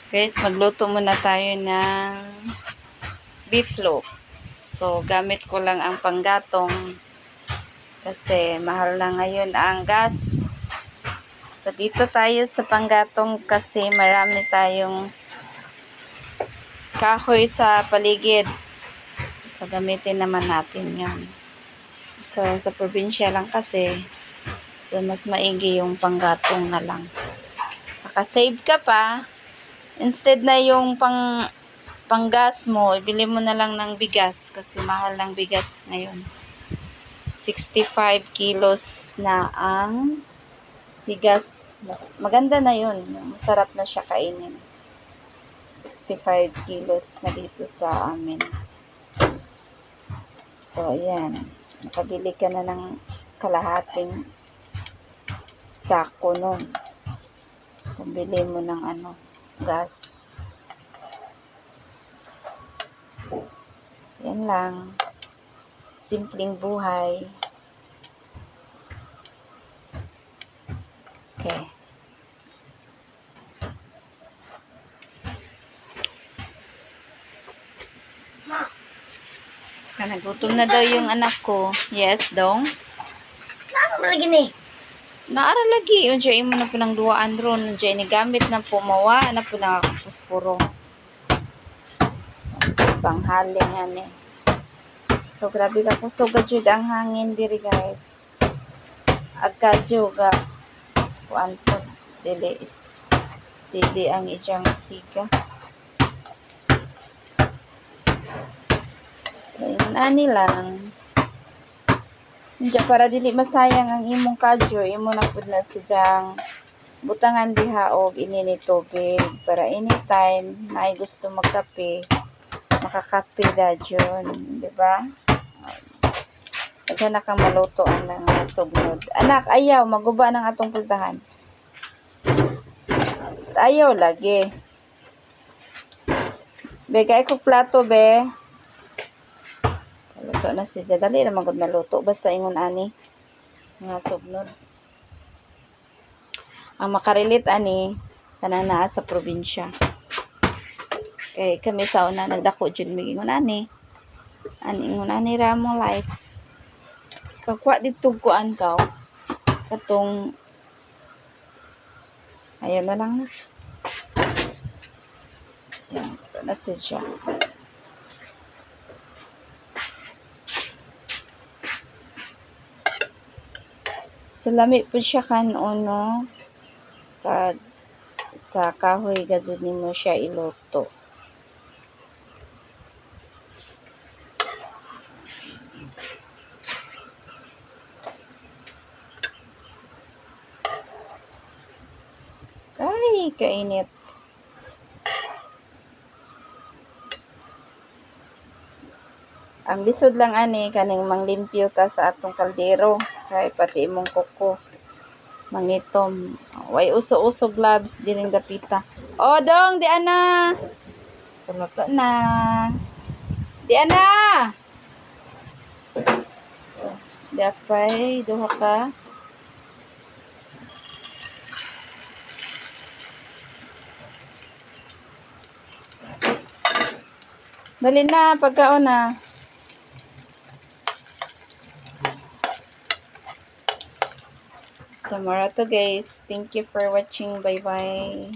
Guys, magluto muna tayo ng beef loaf. So, gamit ko lang ang panggatong kasi mahal na ngayon ang gas. So, dito tayo sa panggatong kasi marami tayong kahoy sa paligid. So, gamitin naman natin yan. So, sa probinsya lang kasi, so, mas maigi yung panggatong na lang. Nakasave ka pa. Instead na yung panggas mo, ibili mo na lang ng bigas kasi mahal ng bigas ngayon. 65 kilos na ang bigas. Maganda na yun. Masarap na siya kainin. 65 kilos na dito sa amin. So, ayan. Nakabili ka na ng kalahating sako nun. Pabili mo ng gas. Yan lang. Simpleng buhay. Okay. Saka nagutom na daw yung anak ko. Yes, dong? Lagi ni. Naara lagi. Yung dyan mo na po ng duwaan ron. Dyan ni gamit na po. Mawa na po na puspuro. Panghaling yan eh. So, grabe ka po. So, gadjud ang hangin diri guys. Agkadyo ga. Kuan po. Dili ang ijang sika. So, yun ani lang. Diya, para dili masayang ang imong kadyo, imo na pud na sadyang butangan diha og inini tubig para anytime na ay gusto magkape, makakape dadyon, di ba? Daghan na kang maluto ang sugnod. Anak, ayaw maguba ng atong pultahan. Ayaw lagi. Be, kay ko plato be. Luto na siya. Dali naman kung naluto. Basta ingon ani. Nga sugnod. Ang makarilit ani, kanana sa probinsya. Kay kami sa una, nagdako dyan may ingon ani. Ingon ani ramo life. Kakwa dito kuan ka. Katong, ayan na lang na. Yan, ito na siya. Salami po siya kanono kag sa kahoy gazud nimo siya iluto. Ay, kainit. Ang lisod lang ani kaning manglimpyo ta sa atong kaldero kay pati imong kuko mangitom. Way uso-uso gloves dining dapita. Oh, dong, di ana. Suluto na. Di ana. So, dapay duha ka. Dali na pagkaon na. So, mara to guys. Thank you for watching. Bye-bye.